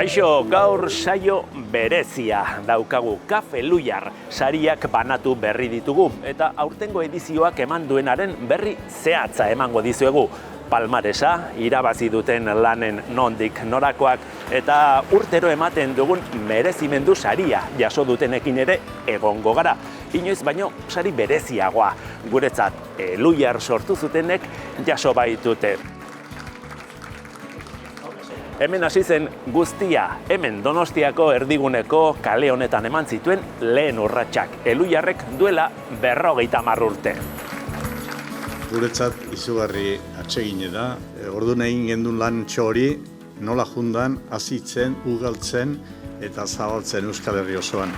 Kaixo, gaur saio berezia daukagu Kafe Luiar sariak banatu berri ditugu eta aurtengo edizioak eman duenaren berri zehatza emango dizuegu. Palmaresa, irabazi duten lanen nondik norakoak eta urtero ematen dugun merezimendu saria jaso dutenekin ere egongo gara. Inoiz baino sari bereziagoa, guretzat Luiar sortu zutenek jaso baitute. Hemen hasi zen guztia, hemen Donostiako erdiguneko kale honetan eman zituen lehen urratsak. Luiarrek duela 50 urte. Guretzat izugarri atsegine da. Orduan egin gendun lan txori, nola jundan, hazitzen, ugaltzen eta zabaltzen Euskal Herri osoan.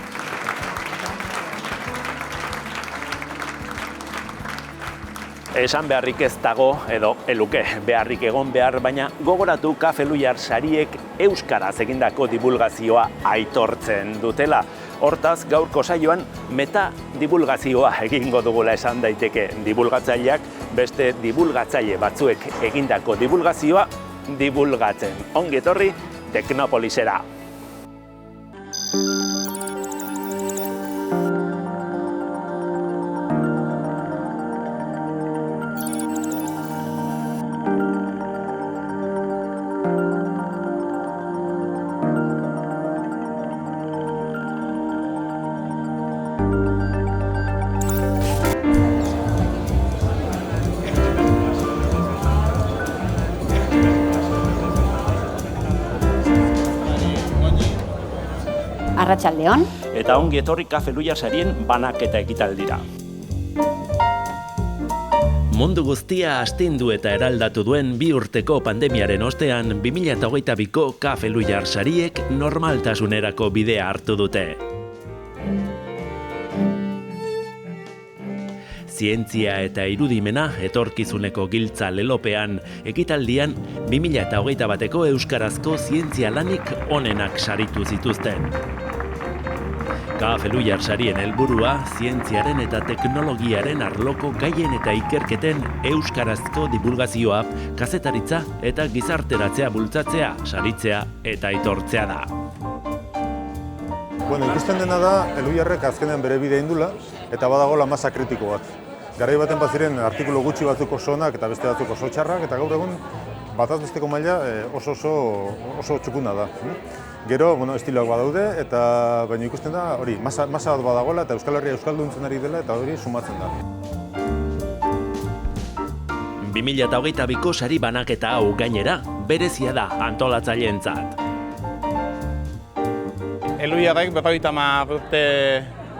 Esan beharrik ez dago, edo eluke beharrik egon behar, baina gogoratu Kafe Luiar sariek euskaraz egindako divulgazioa aitortzen dutela. Hortaz, gaurko saioan meta divulgazioa egingo dugula esan daiteke. Divulgatzaileak beste divulgatzaile batzuek egindako divulgazioa divulgatzen. Ongi etorri Teknopolisera. Arratsaldeon. Eta ongi etorri Kafe Luiar sarien banaketa ekitaldira. Mundu guztia astindu eta eraldatu duen 2 urteko pandemiaren ostean 2022ko Kafe Luiar sariek normaltasunerako bidea hartu dute. Zientzia eta irudimena etorkizuneko giltza lelopean ekitaldian 2021ko euskarazko zientzia lanik onenak saritu zituzten. Kafe Luiar sarien helburua zientziaren eta teknologiaren arloko gaien eta ikerketen euskarazko divulgazioa, kazetaritza eta gizarteratzea bultzatzea, saritzea eta aitortzea da. Ikusten dena da, Luiarrek azkenean bere bidea indula eta badagoela masa kritiko bat. Garai baten baziren artikulu gutxi batzuk oso onak eta beste batzuk oso txarrak, eta gaur egun bataz besteko maila oso txukuna da. Gero, estiloak badaude, eta baina ikusten da, hori, masa bat badagoela eta Euskal Herria euskalduntzen ari dela eta hori sumatzen da. 2022ko sari banaketa hau gainera, berezia da antolatzaileentzat. Luiarrek 50 urte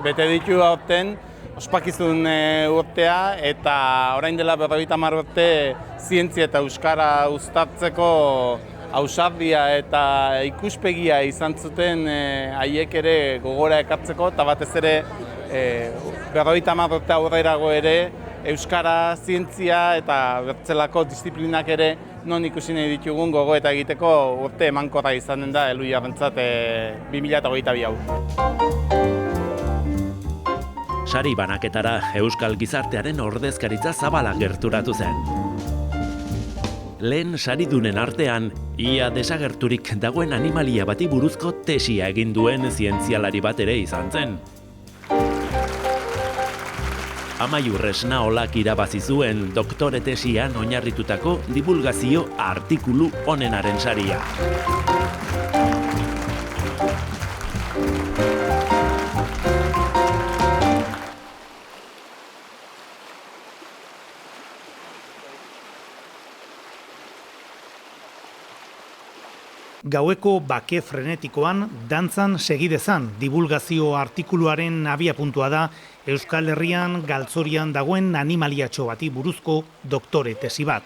bete ditu aurten, ospakizun urtea eta orain dela 50 urte zientzia eta euskara uztartzeko ausardia eta ikuspegia izan zuten haiek ere gogora ekartzeko eta batez ere 50 urte aurrerago ere euskara, zientzia eta bertzelako disiplinak ere non ikusi nahi ditugun gogoeta egiteko urte emankorra izanen da Luiarrentzat 2022 hau. Sari banaketara euskal gizartearen ordezkaritza zabala gerturatu zen. Lehen saridunen artean, ia desagerturik dagoen animalia bati buruzko tesia egin duen zientzialari bat ere izan zen. Amaiur Esnaolak irabazi zuen doktore tesian oinarritutako divulgazio artikulu onenaren saria. Gaueko bake frenetikoan dantzan segidezan divulgazio artikuluaren abiapuntua da Euskal Herrian galtzorian dagoen animaliatxo bati buruzko doktore tesi bat.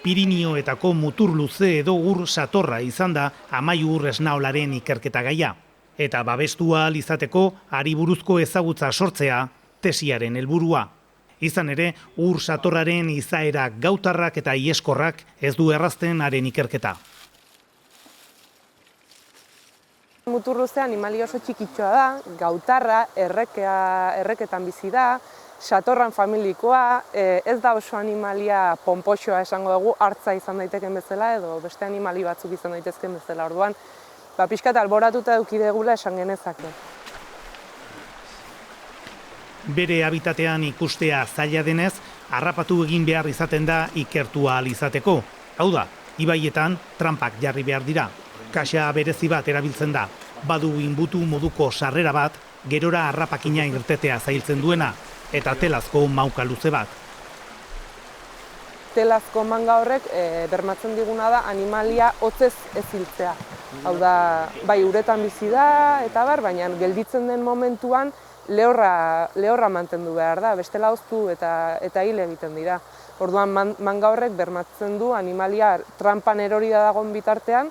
Pirinioetako mutur luze edo ur satorra izan da Amaiur Esnaolaren ikerketa gaia. Eta babestua ahal izateko hari buruzko ezagutza sortzea tesiaren helburua. Izan ere, ur satorraren izaera gautarrak eta ieskorrak ez du errazten haren ikerketa. Muturluze animalia oso txikitxoa da, gautarra, erreketan bizi da, satorran familikoa, ez da oso animalia ponpoxoa esango dugu, hartza izan daiteken bezala edo beste animali batzuk izan daitezken bezala. Orduan, pixkat alboratuta eduki degula esan genezake. Bere habitatean ikustea zaila denez, harrapatu egin behar izaten da ikertu ahal izateko. Hau da, ibaietan trampak jarri behar dira. Kaxa berezi bat erabiltzen da, badu inbutu moduko sarrera bat, gerora harrapakina irtetea zailtzen duena, eta telazko mauka luze bat. Telazko manga horrek bermatzen diguna da animalia hotzez ez hiltzea. Hau da, bai uretan bizi da, eta baina gelditzen den momentuan lehorra mantendu behar da, bestela hoztu eta hil egiten dira. Orduan manga horrek bermatzen du animalia trampan erori da dagoen bitartean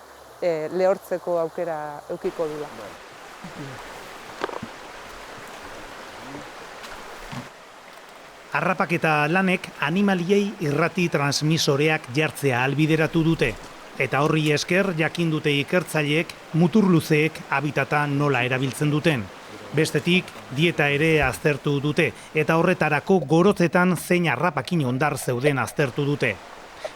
lehortzeko aukera edukiko dula. Harrapaketa lanek animaliei irrati transmisoreak jartzea ahalbideratu dute. Eta horri esker jakin dute ikertzaileek muturluzeek habitata nola erabiltzen duten. Bestetik, dieta ere aztertu dute, eta horretarako gorotzetan zein harrapakin ondar zeuden aztertu dute.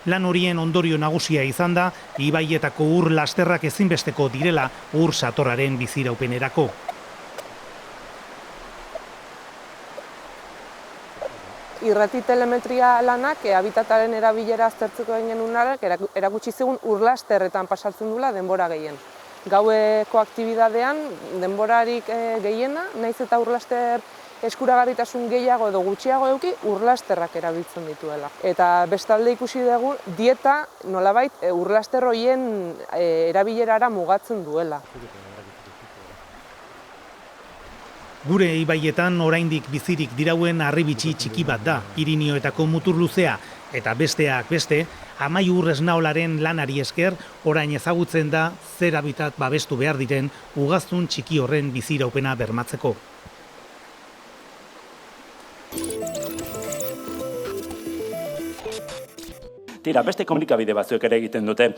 Lan horien ondorio nagusia izan da, ibaietako ur lasterrak ezinbesteko direla ur satorraren biziraupenerako. Irrati telemetria lanak habitataren erabilera aztertzeko egin genuenak erakutsi zigun urlasterretan pasatzen dula denbora gehien. Gaueko aktibidadean denborarik gehiena, naiz eta urlaster eskuragarritasun gehiago edo gutxiago eduki, urlasterrak erabiltzen dituela. Eta bestalde ikusi dugu dieta nolabait urlaster horien erabilerara mugatzen duela. Gure ibaietan oraindik bizirik dirauen harribitxi txiki bat da, Irinioetako muturluzea, eta besteak beste, Amaiur esnaolaren lanari esker, orain ezagutzen da zer habitat babestu behar diren ugaztun txiki horren biziraupena bermatzeko. Tira, beste komunikabide batzuek ere egiten dute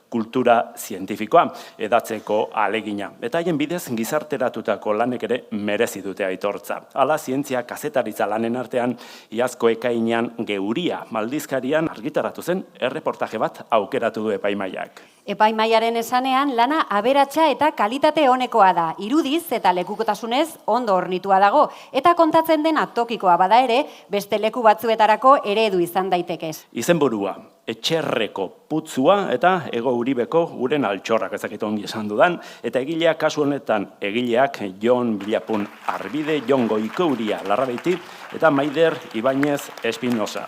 kultura zientifikoa edatzeko ahalegina. Eta haien bidez gizarteratutako lanek ere merezi dute aitortza. Hala, zientzia kazetaritza lanen artean, iazko ekainean Geuria maldizkarian argitaratu zen erreportaje bat aukeratu du epaimaiak. Epaimaiaren esanean lana aberatsa eta kalitate onekoa da, irudiz eta lekukotasunez ondo hornitua dago, eta kontatzen dena tokikoa bada ere, beste leku batzuetarako eredu izan daitekez. Izenburua, Etxerreko putzua eta Ego Uribeko uren altxorrak ezakit ongi esan dudan, eta egileak kasu honetan egileak Jon Bilapun Arbide, Jon Goikouria Larrabeiti eta Maider Ibañez Espinosa.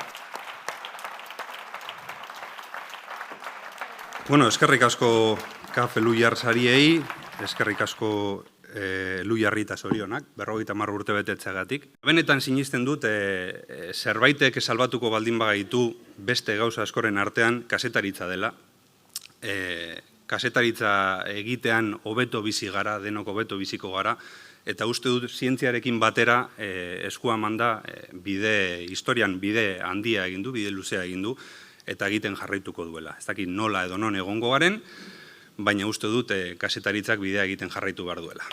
Bueno, eskerrik asko Kafe Luiar sariei, eskerrik asko Luiarri eta zorionak, 50 urte betetzeagatik. Benetan sinisten dut, zerbaitek salbatuko baldin bagaitu beste gauza askoren artean kazetaritza dela. Kazetaritza egitean hobeto bizi gara, denok hobeto biziko gara, eta uste dut zientziarekin batera eskua manda historian bide handia egin du, bide luzea egin du, eta egiten jarraituko duela. Ez dakit nola edo non egongo garen, baina uste dut kazetaritzak bidea egiten jarraitu behar duela.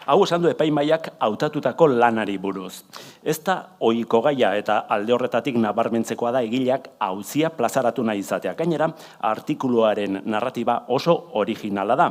Hau esan du epaimaiak hautatutako lanari buruz. Ez da ohiko gaia eta alde horretatik nabarmentzekoa da egileak auzia plazaratu nahi izatea. Gainera, artikuluaren narratiba oso originala da.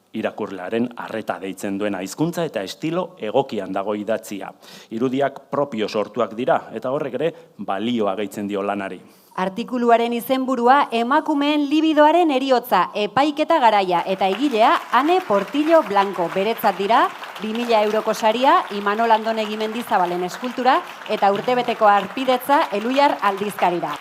Irakurlearen arreta deitzen duena hizkuntza eta estilo egokian dago idatzia. Irudiak propio sortuak dira eta horrek ere balioa gehitzen dio lanari. Artikuluaren izenburua emakumeen libidoaren heriotza, epaiketa garaia eta egilea Ane Portillo Blanco. Beretzat dira 2.000 euroko saria Imanol Andonegi Mendizabalen eskultura eta urtebeteko harpidetza Eluiar aldizkarira.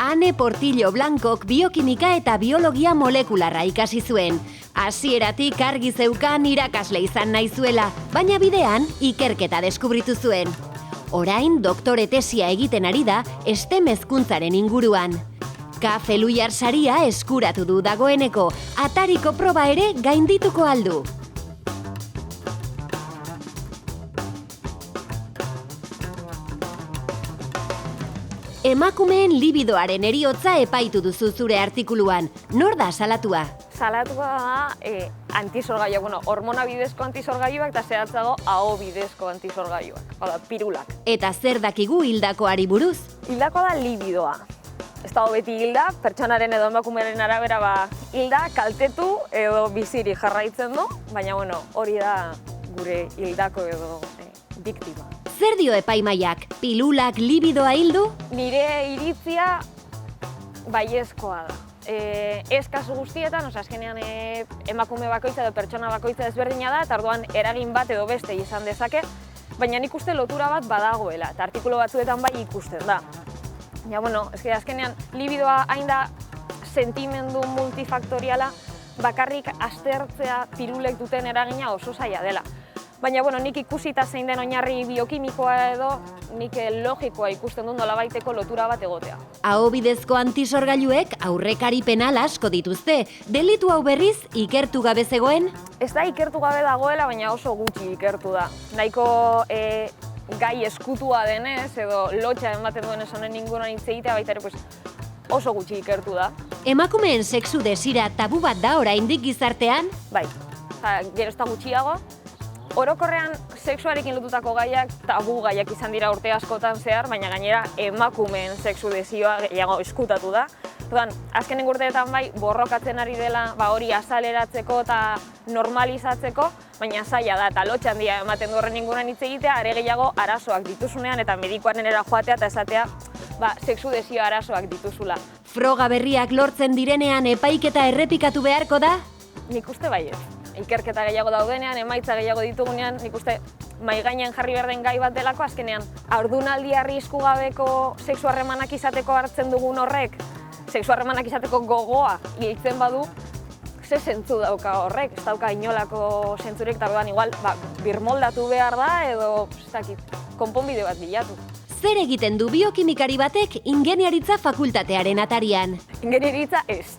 Ane Portillo Blancok biokimika eta biologia molekularra ikasi zuen. Hasieratik argi zeukan irakasle izan nahi zuela, baina bidean ikerketa deskubritu zuen. Orain doktore tesia egiten ari da STEM hezkuntzaren inguruan. Kafe Luiar saria eskuratu du dagoeneko, atariko proba ere gaindituko aldu. Emakumeen libidoaren heriotza epaitu duzu zure artikuluan. Nor da salatua? Salatua da antisorgailuak, hormona bidezko antisorgailuak eta zehatzago aho bidezko antisorgailuak, hau da, pirulak. Eta zer dakigu hildakoari buruz? Hildakoa da libidoa. Ez dago beti hilda, pertsonaren edo emakumearen arabera hilda, kaltetu edo biziri jarraitzen du, baina hori da gure hildako edo biktima. Zer dio epaimaiak? Pilulak libidoa hildu? Nire iritzia baiezkoa da. Ez kasu guztietan, azkenean emakume bakoitza edo pertsona bakoitza ezberdina da, eta orduan eragin bat edo beste izan dezake, baina nik uste lotura bat badagoela, eta artikulu batzuetan bai ikusten da. Ja, azkenean libidoa hain da sentimendu multifaktoriala, bakarrik aztertzea pirulek duten eragina oso zaila dela. Baina, nik ikusita zein den oinarri biokimikoa edo, nik logikoa ikusten dut nolabaiteko lotura bat egotea. Aho bidezko antisorgailuek aurrekari penal asko dituzte. Delitu hau berriz ikertu gabe zegoen? Ez da ikertu gabe dagoela, baina oso gutxi ikertu da. Nahiko gai eskutua denez, edo lotxa ematen duen honen inguruan hitz egitea, baita ere oso gutxi ikertu da. Emakumeen sexu desira tabu bat da oraindik gizartean? Bai, gero ez da gutxiago. Orokorrean, sexuarekin lotutako gaiak tabu gaiak izan dira urte askotan zehar, baina gainera emakumeen sexu desioa gehiago eskutatu da. Azkenen urteetan bai, borrokatzen ari dela hori azaleratzeko eta normalizatzeko, baina zaila da, eta lotxa handia ematen du horren inguruan hitz egitea, are gehiago arazoak dituzunean eta medikuarenera joatea eta esatea sexu desio arazoak dituzula. Froga berriak lortzen direnean epaiketa errepikatu beharko da? Nik uste baiet. Ikerketa gehiago daudenean, emaitza gehiago ditugunean, nik uste mahai gainean jarri behar den gai bat delako, azkenean haurdunaldi arrisku gabeko sexu harremanak izateko hartzen dugun horrek, sexu harremanak izateko gogoa hiltzen badu, ze zentzu dauka horrek, ez dauka inolako zentzurik, eta igual birmoldatu behar da edo konponbide bat bilatu. Zer egiten du biokimikari batek ingeniaritza fakultatearen atarian? Ingeniaritza ez.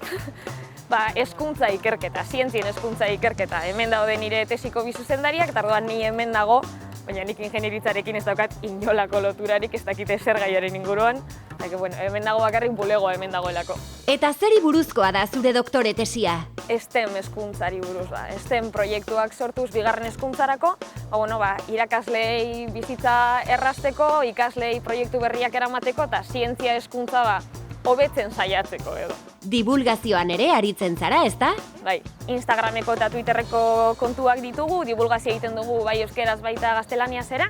Hezkuntza ikerketa, zientzien hezkuntza ikerketa. Hemen daude nire tesiko bi zuzendariak, eta orduan ni hemen dago, baina nik ingenieritzarekin ez daukat inolako loturarik, ez dakite zer gaiaren inguruan. Hemen dago bakarrik bulegoa hemen dagoelako. Eta zeri buruzkoa da zure doktore tesia? STEM hezkuntzari buruz da. STEM proiektuak sortuz bigarren hezkuntzarako, irakasleei bizitza errazteko, ikasleei proiektu berriak eramateko, eta zientzia hezkuntza hobetzen saiatzeko edo. Divulgazioan ere aritzen zara, ezta? Bai, Instagrameko eta Twitterreko kontuak ditugu, divulgazio egiten dugu bai euskeraz baita gaztelaniaz era.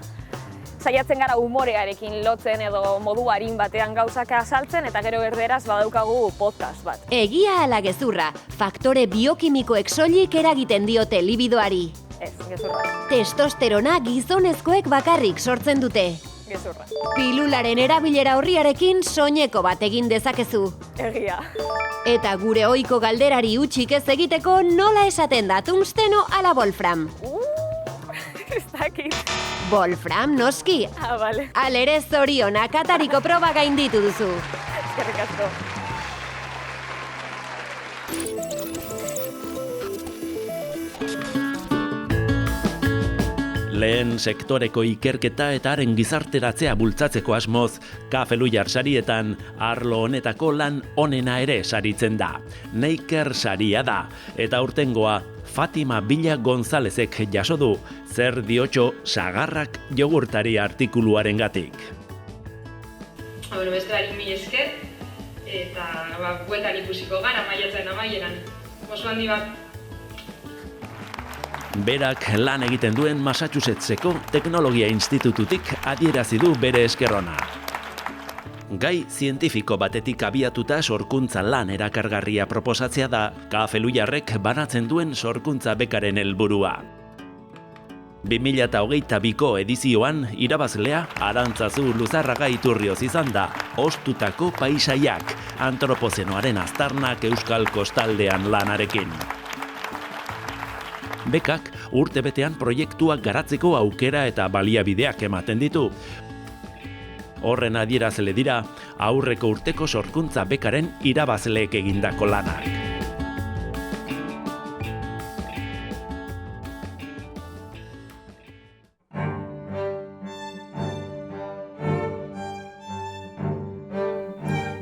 Saiatzen gara humorearekin lotzen edo modu arin batean gauzak azaltzen, eta gero erderaz badaukagu podcast bat. Egia ala gezurra, faktore biokimikoek soilik eragiten diote libidoari. Ez, gezurra. Testosterona gizonezkoek bakarrik sortzen dute. Gezurra. Pilularen erabilera horriarekin soineko bat egin dezakezu. Egia. Eta gure ohiko galderari utzik ez egiteko nola esaten da tungsteno ala wolfram? Ez dakit. Wolfram, noski. Bale. Alere zorionak atariko proba gainditu duzu. Eskerrik asko. Lehen sektoreko ikerketa eta haren gizarteratzea bultzatzeko asmoz, Kafe Lujar sarietan arlo honetako lan onena ere saritzen da. Neiker saria da, eta aurtengoa Fatima Bila Gonzalezek jaso du, zer diotxo sagarrak jogurtari artikuluaren gatik. Beste barik mil esker, eta bueltan ikusiko gara maiatzen amaieran. Oso handi bat. Berak lan egiten duen Massachusettseko Teknologia Institututik adierazi du bere eskerrona. Gai zientifiko batetik abiatuta sorkuntza lan erakargarria proposatzea da Kafe Lujarrek banatzen duen sorkuntza bekaren helburua. 2022ko edizioan irabazlea Arantzazu Luzarraga Iturrioz izan da, ostutako paisaiak, antropozenoaren aztarnak euskal kostaldean lanarekin. Bekak urtebetean proiektuak garatzeko aukera eta baliabideak ematen ditu. Horren adierazle dira aurreko urteko sorkuntza bekaren irabazleek egindako lanak.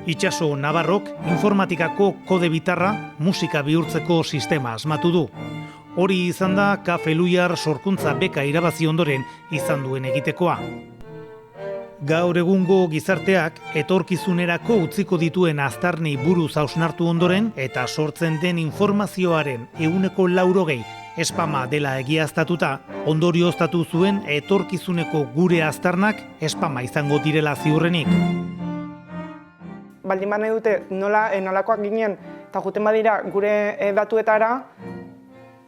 Itxaso Navarrok informatikako kode bitarra musika bihurtzeko sistema asmatu du. Hori izan da Kafe Luiar sorkuntza beka irabazi ondoren izan duen egitekoa. Gaur egungo gizarteak etorkizunerako utziko dituen aztarnei buruz hausnartu ondoren eta sortzen den informazioaren 90% spama dela egiaztatuta, ondorioztatu zuen etorkizuneko gure aztarnak spama izango direla ziurrenik. Baldin bat nahi dute nolakoak ginen eta juten badira gure datuetara,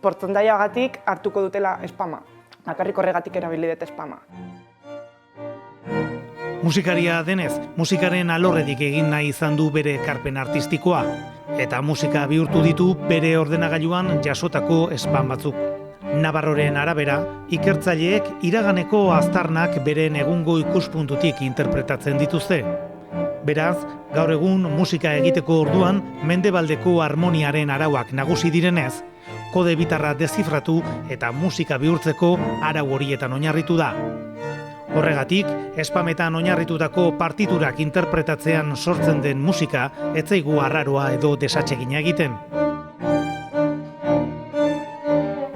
portzentaiagatik hartuko dutela spama. Bakarrik horregatik erabili dut spama. Musikaria denez, musikaren alorretik egin nahi izan du bere ekarpen artistikoa, eta musika bihurtu ditu bere ordenagailuan jasotako spam batzuk. Navarroren arabera, ikertzaileek iraganeko aztarnak beren egungo ikuspuntutik interpretatzen dituzte. Beraz, gaur egun musika egiteko orduan mendebaldeko harmoniaren arauak nagusi direnez, kode bitarra dezifratu eta musika bihurtzeko arau horietan oinarritu da. Horregatik, spametan oinarritutako partiturak interpretatzean sortzen den musika ez zaigu arraroa edo desatsegina egiten.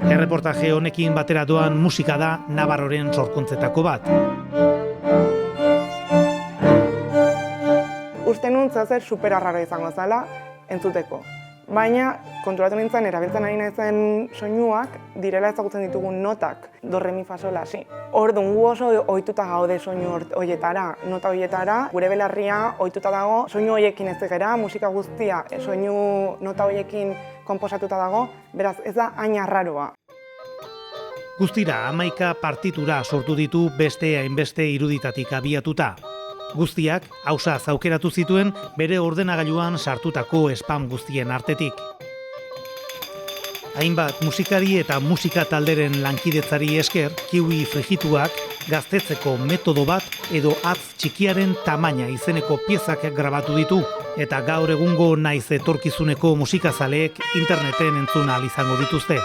Erreportaje honekin batera doan musika da Navarroren sorkuntzetako bat. Uste nun zer superarraro izango zela entzuteko. Baina konturatu nintzen erabiltzen ari naizen soinuak direla ezagutzen ditugun notak, do, re, mi, fa, sol, la, si. Orduan gu oso ohituta gaude soinu horietara, nota horietara, gure belarria ohituta dago, soinu horiekin ez egera, musika guztia soinu nota horiekin konposatuta dago, beraz ez da hain arraroa. Guztira 11 partitura sortu ditu beste hainbeste iruditatik abiatuta. Guztiak ausaz aukeratu zituen bere ordenagailuan sartutako spam guztien artetik. Hainbat musikari eta musika talderen lankidetzari esker, kiwi frigituak gaztetzeko metodo bat edo hatz txikiaren tamaina izeneko piezak grabatu ditu, eta gaur egungo naiz etorkizuneko musikazaleek interneten entzun ahal izango dituzte.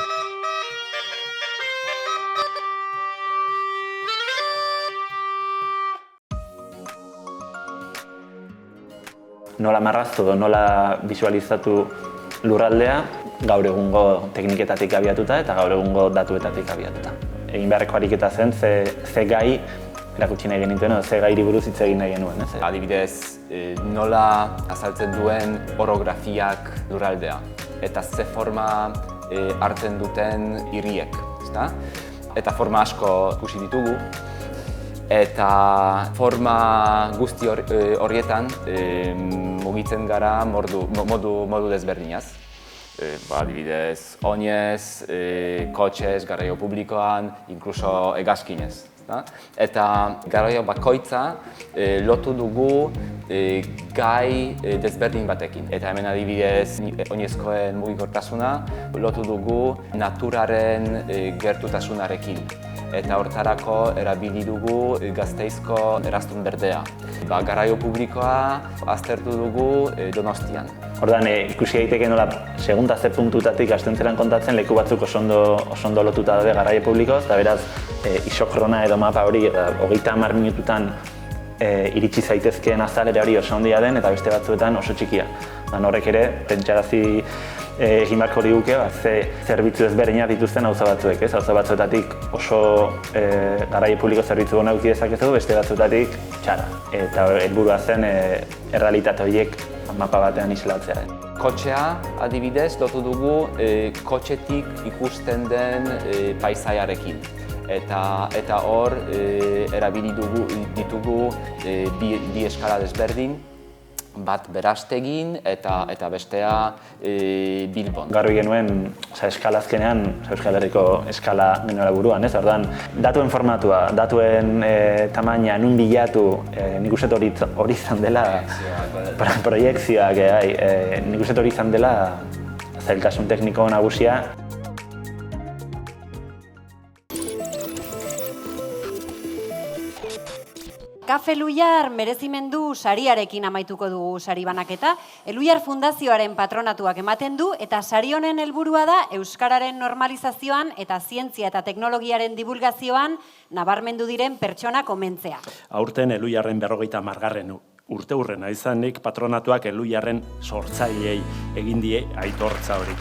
Nola marraztu edo nola visualizatu lurraldea gaur egungo tekniketatik abiatuta eta gaur egungo datuetatik abiatuta. Egin beharreko ariketa zen, ze gai erakutsi nahi genituen, ze gairi buruz hitz egin nahi genuen. Adibidez, nola azaltzen duen orografiak lurraldea eta ze forma hartzen duten hiriek, ezta? Eta forma asko ikusi ditugu. Eta forma guzti horietan mugitzen gara modu desberdinaz. Adibidez, oinez, kotxez, garraio publikoan, inkluso hegazkinez. Eta garraio bakoitza lotu dugu gai desberdin batekin. Eta hemen adibidez, oinezkoen mugikortasuna lotu dugu naturaren gertutasunarekin. Eta hortarako erabili dugu Gasteizko eraztun berdea. Garraio publikoa aztertu dugu Donostian. Ordan ikusi daiteke nola segunda ze puntutatik astentzeran kontatzen leku batzuk oso ondo lotuta daude garraio publikoz, eta beraz isokrona edo mapa hori 30 minututan iritsi zaitezkeen azalera hori oso handia den eta beste batzuetan oso txikia. Horrek ere pentsarazi egin beharko liguke ze zerbitzu ezberdinak dituzten auzo batzuek, ez? Auzo batzuetatik oso garraio publiko zerbitzu ona eduki dezakezu, beste batzuetatik txara. Eta helburua zen errealitate horiek mapa batean islatzea. Kotxea, adibidez, lotu dugu kotxetik ikusten den paisaiarekin. Eta hor erabili ditugu bi eskala desberdin, bat Berastegin eta bestea Bilbon. Garbi genuen eskala azkenean, Euskal Herriko eskala genuela buruan, ez? Orduan, datuen formatua, datuen tamaina, nun bilatu, nik uste hori izan dela, proiekzioak, nik uste hori izan dela zailtasun tekniko nagusia. Kafe Luiar merezimendu sariarekin amaituko dugu sari banaketa. Luiar Fundazioaren patronatuak ematen du eta sari honen helburua da euskararen normalizazioan eta zientzia eta teknologiaren divulgazioan nabarmendu diren pertsonak omentzea. Aurten Luiarren 50. Urteurrena izanik patronatuak Elhuyarren sortzaileei egin die aitortza hori.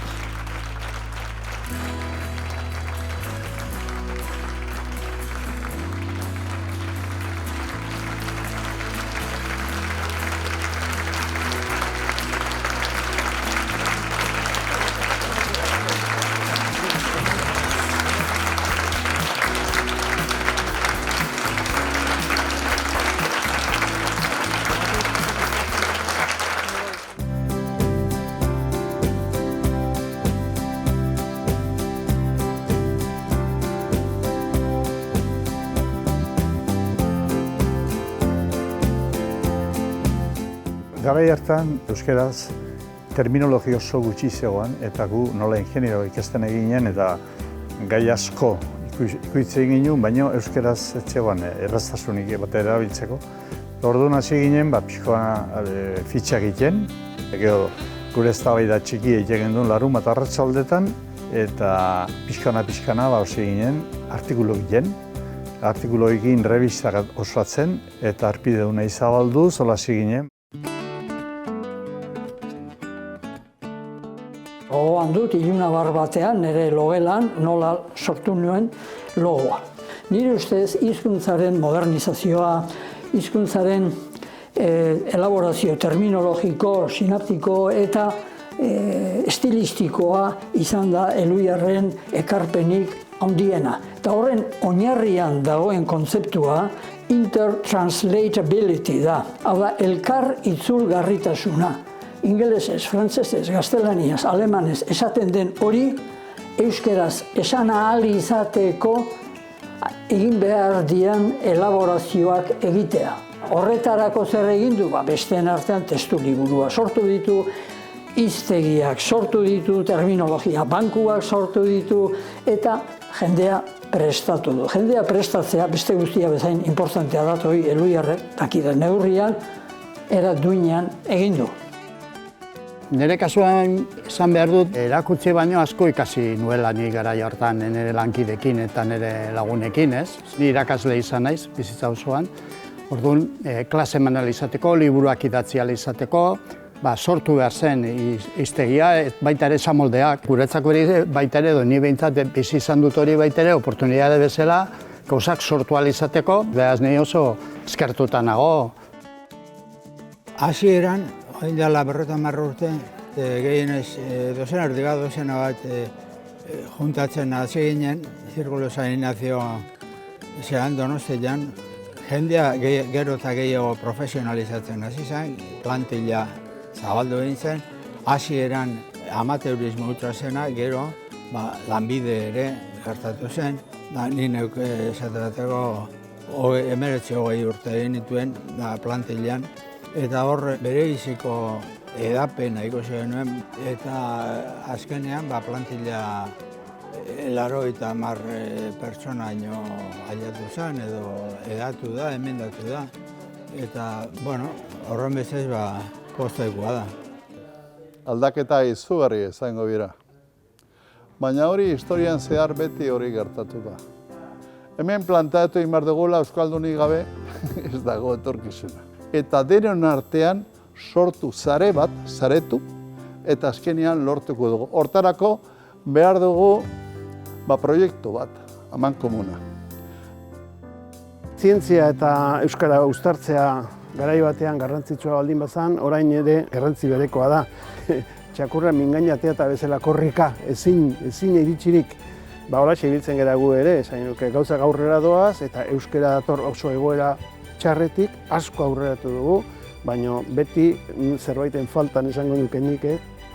Garai hartan, euskeraz, terminologi oso gutxi zegoen, eta gu nola ingeniero ikasten eginen, eta gai asko ikuitze egin ginen, baina euskeraz ez zegoen erraztasunik bat erabiltzeko. Orduan hasi ginen, pixkoa fitxa egiten, gero gure eztabaida txiki egiten duen larunbat arratsaldetan, eta pixkana hasi ginen artikulu egiten. Artikulu egin revistak osatzen, eta arpideuna izabaldu, zola hasi ginen. Gogoan dut, ilunabar batean, nire logelan, nola sortu nuen logoa. Nire ustez, hizkuntzaren modernizazioa, hizkuntzaren elaborazio terminologiko, sinaptiko eta estilistikoa izan da Elhuyarren ekarpenik handiena. Eta horren oinarrian dagoen kontzeptua intertranslatability da. Hau da, elkar itzulgarritasuna. Ingelesez, frantsesez, gaztelaniaz, alemanez esaten den hori euskeraz esan ahal izateko egin behar dian elaborazioak egitea. Horretarako zer egin du? Besteen artean testu liburua sortu ditu, hiztegiak sortu ditu, terminologia bankuak sortu ditu, eta jendea prestatu du. Jendea prestatzea beste guztia bezain importantea da, hori Elhuyarrek dakiden neurrian, era duinean egin du. Nire kasuan esan behar dut, erakutsi baino asko ikasi nuela ni garai hartan nire lankidekin eta nire lagunekin, ez? Ni irakasle izan naiz, bizitza osoan. Orduan, klase manual izateko, liburuak idatzi ahal izateko, sortu behar zen hiztegia, baita ere esamoldeak. Guretzako baita ere, ni behintzat bizi izan dut hori baita ere, oportunitate bezala, gauzak sortu ahal izateko, beraz ni oso eskertuta nago. Hasieran, hain dela 50 urte, gehienez dozena bat juntatzen hasi ginen, Zirkulu San Ignacio zean Donostian, jendea gero eta gehiago profesionalizatzen hasi zen, plantilla zabaldu egin zen, hasieran amateurismo utza zena, gero lanbide ere gertatu zen, ni neuk esaterateko 19-20 urte egin nituen plantillan, eta hor bere biziko edapena ikusi genuen, eta azkenean plantilla 80 pertsonaino ailatu zen, edo edatu da, emendatu da, eta, horren bezaz postekoa da. Aldaketa izugarri izango dira. Baina hori historian zehar beti hori gertatu da. Hemen planteatu egin behar dugula euskaldunik gabe ez dago etorkizuna. Eta denon artean sortu zare bat, zaretu, eta azkenean lortuko dugu. Hortarako behar dugu proiektu bat, amankomuna. Zientzia eta euskara uztartzea garai batean garrantzitsua baldin bazan, orain ere garrantzi berekoa da. Txakurra mingainatea eta bezala korrika, ezin iritsirik. Holaxe ibiltzen gara gu ere, gauzak aurrera doaz, eta euskara dator oso egoera txarretik asko aurreratu dugu, baina beti zerbaiten faltan esango nuke nik,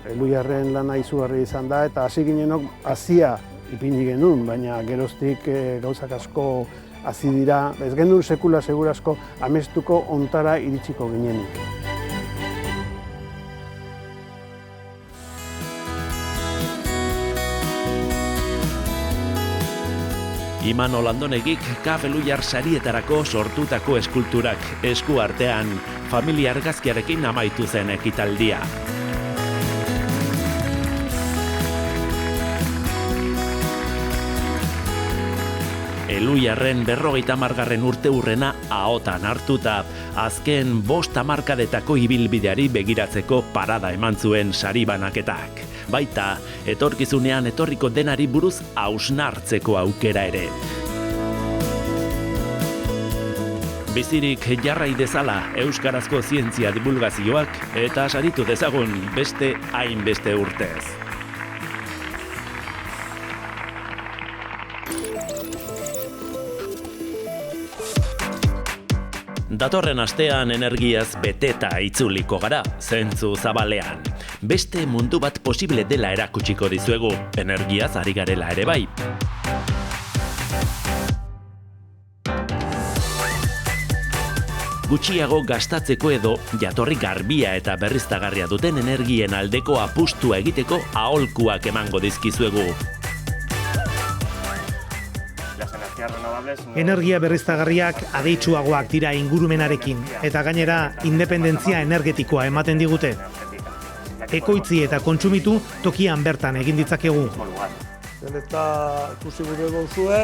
Elhuyarren lana izugarri izan da, eta hasi ginenok hazia ipini genuen, baina geroztik gauzak asko hazi dira, ez genuen sekula segurazko amestuko ontara iritsiko ginenik. Imanol Andonegik K.F. Elhuyar sarietarako sortutako eskulturak esku artean familia argazkiarekin amaitu zen ekitaldia. Eluiarren 50. urteurrena ahotan hartuta, azken 5 hamarkadetako ibilbideari begiratzeko parada eman zuen sari banaketak. Baita, etorkizunean etorriko denari buruz hausnartzeko aukera ere. Bizirik jarrai dezala euskarazko zientzia divulgazioak eta saritu dezagun beste hainbeste urtez. Datorren astean energiaz beteta itzuliko gara, zentzu zabalean. Beste mundu bat posible dela erakutsiko dizuegu, energiaz ari garela ere bai. Gutxiago gastatzeko edo jatorri garbia eta berriztagarria duten energien aldeko apustua egiteko aholkuak emango dizkizuegu. Energia berriztagarriak adeitsuagoak dira ingurumenarekin eta gainera independentzia energetikoa ematen digute. Ekoitzi eta kontsumitu tokian bertan egin ditzakegu. Eta ikusi gure gauzue.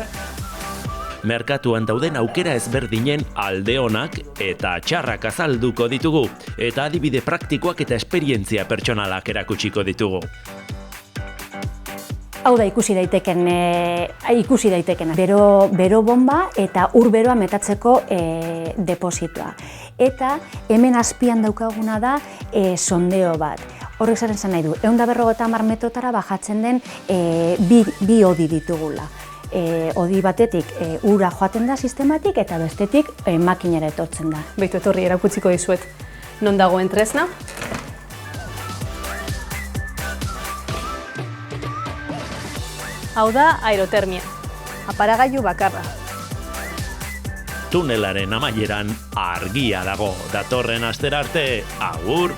Merkatuan dauden aukera ezberdinen alde onak eta txarrak azalduko ditugu, eta adibide praktikoak eta esperientzia pertsonalak erakutsiko ditugu. Hau da ikusi daitekena. Bero bomba eta ur beroa metatzeko depositoa. Eta hemen azpian daukaguna da sondeo bat. Horrek zaren nahi du, 150 metrotara bajatzen den bi hodi ditugula. Hodi batetik ura joaten da sistematik eta bestetik makinera etortzen da. Beitu etorri erakutsiko dizuet non dagoen tresna. Hau da aerotermia, aparagailu bakarra. Tunelaren amaieran argia dago, datorren astera arte, agur!